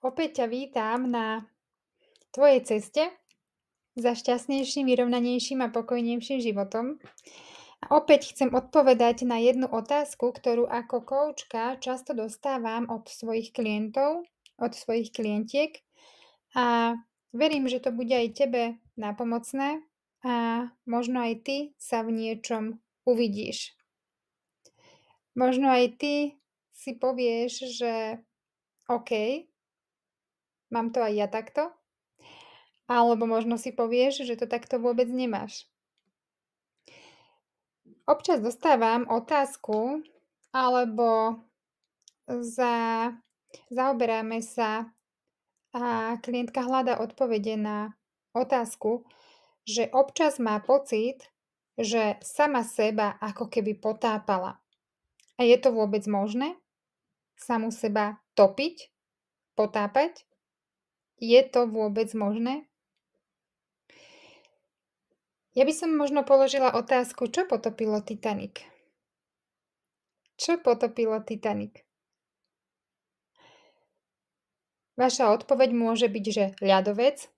Opäť ťa vítam na tvojej ceste za šťastnejším, vyrovnanejším a pokojnejším životom. A opäť chcem odpovedať na jednu otázku, ktorú ako koučka často dostávam od svojich klientov, od svojich klientiek. A verím, že to bude aj tebe nápomocné a možno aj ty sa v niečom uvidíš. Možno aj ty si povieš, že OK, mám to aj ja takto, alebo možno si povieš, že to takto vôbec nemáš. Občas dostávam otázku, alebo za zaoberáme sa a klientka hľadá odpovede na otázku, že občas má pocit, že sama seba ako keby potápala. A je to vôbec možné? Samu seba topiť? Potápať? Je to vôbec možné? Ja by som možno položila otázku, čo potopilo Titanic? Čo potopilo Titanic? Vaša odpoveď môže byť, že ľadovec,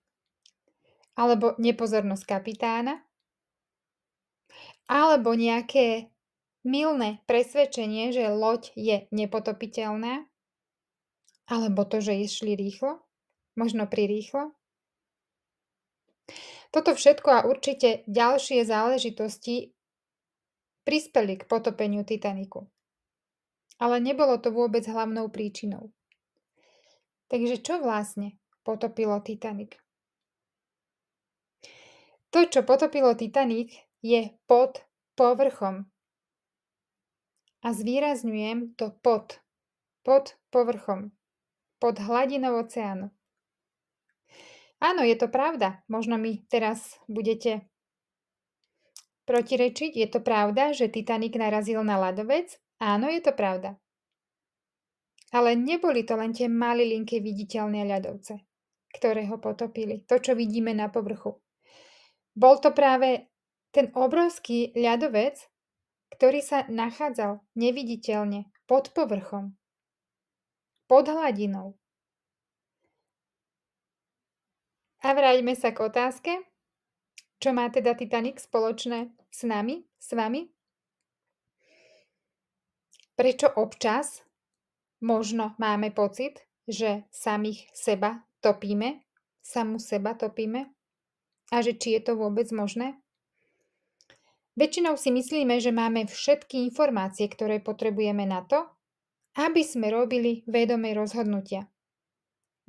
alebo nepozornosť kapitána, alebo nejaké mylné presvedčenie, že loď je nepotopiteľná, alebo to, že išli rýchlo, možno prirýchlo. Toto všetko a určite ďalšie záležitosti prispeli k potopeniu Titanicu. Ale nebolo to vôbec hlavnou príčinou. Takže čo vlastne potopilo Titanic? To, čo potopilo Titanic, je pod povrchom. A zvýrazňujem to pod povrchom, pod hladinou oceánu. Áno, je to pravda. Možno mi teraz budete protirečiť. Je to pravda, že Titanic narazil na ľadovec? Áno, je to pravda. Ale neboli to len tie malilinké viditeľné ľadovce, ktoré ho potopili. To, čo vidíme na povrchu. Bol to práve ten obrovský ľadovec, ktorý sa nachádzal neviditeľne pod povrchom, pod hladinou. A vráťme sa k otázke, čo má teda Titanic spoločné s nami, s vami? Prečo občas možno máme pocit, že samých seba topíme, samu seba topíme a že či je to vôbec možné? Väčšinou si myslíme, že máme všetky informácie, ktoré potrebujeme na to, aby sme robili vedomé rozhodnutia.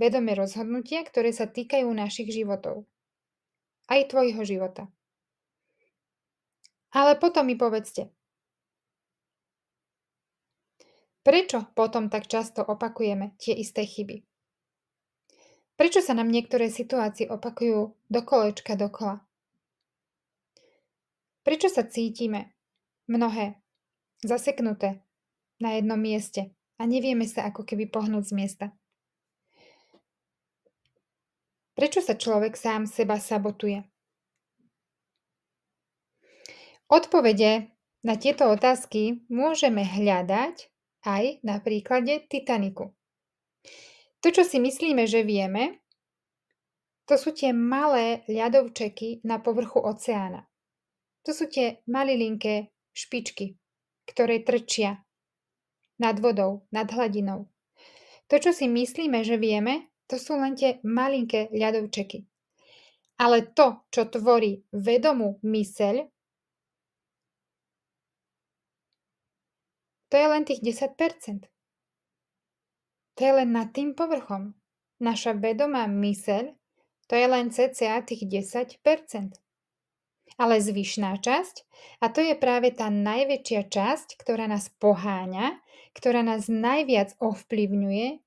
Vedomé rozhodnutia, ktoré sa týkajú našich životov. Aj tvojho života. Ale potom mi povedzte, prečo potom tak často opakujeme tie isté chyby? Prečo sa nám niektoré situácie opakujú do kolečka dokola? Prečo sa cítime mnohé zaseknuté na jednom mieste a nevieme sa ako keby pohnúť z miesta? Prečo sa človek sám seba sabotuje? Odpovede na tieto otázky môžeme hľadať aj na príklade Titanicu. To, čo si myslíme, že vieme, to sú tie malé ľadovčeky na povrchu oceána. To sú tie malilinké špičky, ktoré trčia nad vodou, nad hladinou. To, čo si myslíme, že vieme, to sú len tie malinké ľadovčeky. Ale to, čo tvorí vedomú myseľ, to je len tých 10%. To je len nad tým povrchom. Naša vedomá myseľ, to je len cca tých 10%. Ale zvyšná časť, a to je práve tá najväčšia časť, ktorá nás poháňa, ktorá nás najviac ovplyvňuje,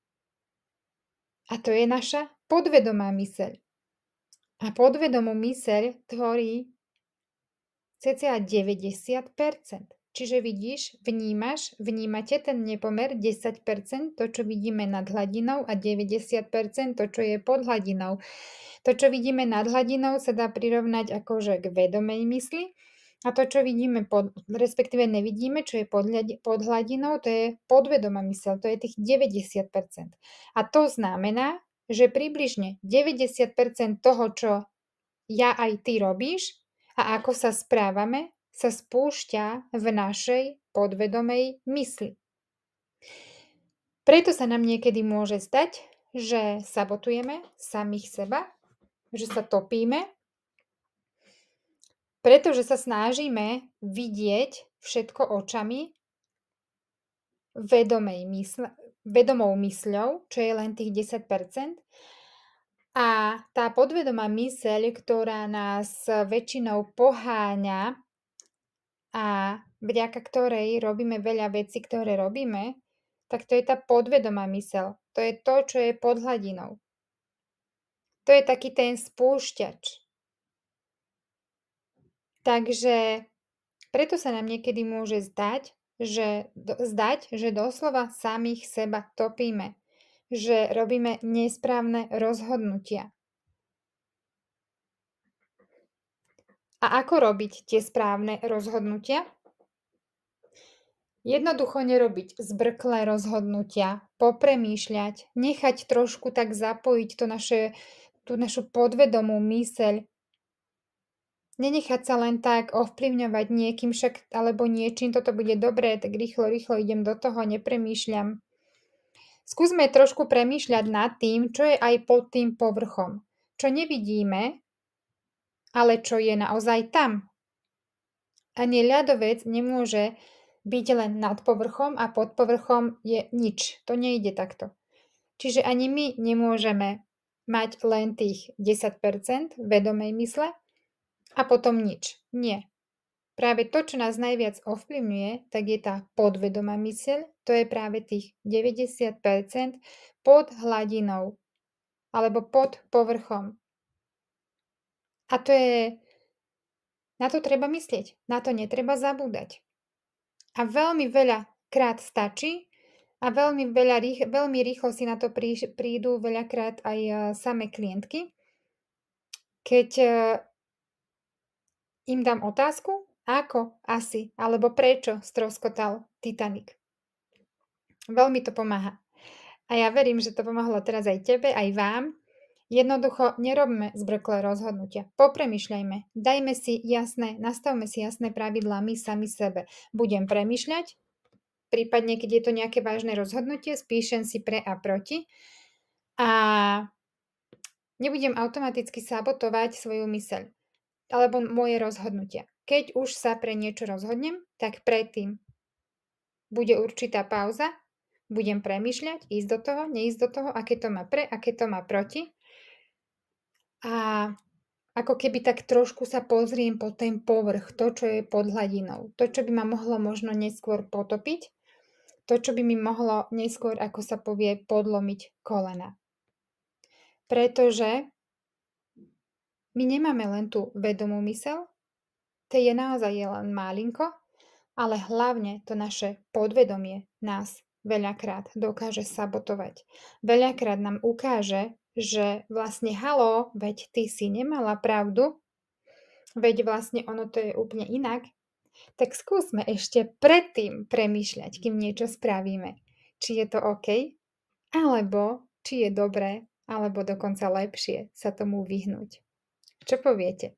a to je naša podvedomá myseľ. A podvedomú myseľ tvorí cca 90%. Čiže vidíš, vnímate ten nepomer 10%, to, čo vidíme nad hladinou, a 90%, to, čo je pod hladinou. To, čo vidíme nad hladinou, sa dá prirovnať akože k vedomej mysli A to, čo vidíme, respektíve nevidíme, čo je pod hladinou, to je podvedomá myseľ, to je tých 90%. A to znamená, že približne 90% toho, čo ja aj ty robíš a ako sa správame, sa spúšťa v našej podvedomej mysli. Preto sa nám niekedy môže stať, že sabotujeme samých seba, že sa topíme, pretože sa snažíme vidieť všetko očami vedomou mysľou, čo je len tých 10%. A tá podvedomá myseľ, ktorá nás väčšinou poháňa a vďaka ktorej robíme veľa vecí, ktoré robíme, tak to je tá podvedomá myseľ. To je to, čo je pod hladinou. To je taký ten spúšťač. Takže preto sa nám niekedy môže zdať, že doslova samých seba topíme, že robíme nesprávne rozhodnutia. A ako robiť tie správne rozhodnutia? Jednoducho nerobiť zbrklé rozhodnutia, popremýšľať, nechať trošku tak zapojiť tú našu podvedomú myseľ. Nenechať sa len tak ovplyvňovať niekým však alebo niečím, toto bude dobré, tak rýchlo idem do toho, nepremýšľam. Skúsme trošku premýšľať nad tým, čo je aj pod tým povrchom. Čo nevidíme, ale čo je naozaj tam. Ani ľadovec nemôže byť len nad povrchom a pod povrchom je nič. To nejde takto. Čiže ani my nemôžeme mať len tých 10% vedomej mysle a potom nič. Nie. Práve to, čo nás najviac ovplyvňuje, tak je tá podvedomá myseľ, to je práve tých 90% pod hladinou alebo pod povrchom. A na to treba myslieť, na to netreba zabúdať. A veľmi veľa krát stačí a veľmi rýchlo si na to prídu veľakrát aj samé klientky, keď im dám otázku, ako asi alebo prečo stroskotal Titanic. Veľmi to pomáha. A ja verím, že to pomohlo teraz aj tebe, aj vám. Jednoducho nerobme zbrklé rozhodnutia. Popremýšľajme, nastavme si jasné pravidlá my sami sebe. Budem premýšľať, prípadne keď je to nejaké vážne rozhodnutie, spíšem si pre a proti a nebudem automaticky sabotovať svoju myseľ alebo moje rozhodnutia. Keď už sa pre niečo rozhodnem, tak predtým bude určitá pauza, budem premýšľať, ísť do toho, neísť do toho, aké to má pre, aké to má proti. A ako keby tak trošku sa pozriem po ten povrch, to, čo je pod hladinou. To, čo by ma mohlo možno neskôr potopiť, to, čo by mi mohlo neskôr, ako sa povie, podlomiť kolena. Pretože my nemáme len tú vedomú myseľ, to je naozaj len málinko, ale hlavne to naše podvedomie nás veľakrát dokáže sabotovať. Veľakrát nám ukáže, že vlastne haló, veď ty si nemala pravdu, veď vlastne ono to je úplne inak, tak skúsme ešte predtým premýšľať, kým niečo spravíme. Či je to OK, alebo či je dobré, alebo dokonca lepšie sa tomu vyhnúť. Čo poviete?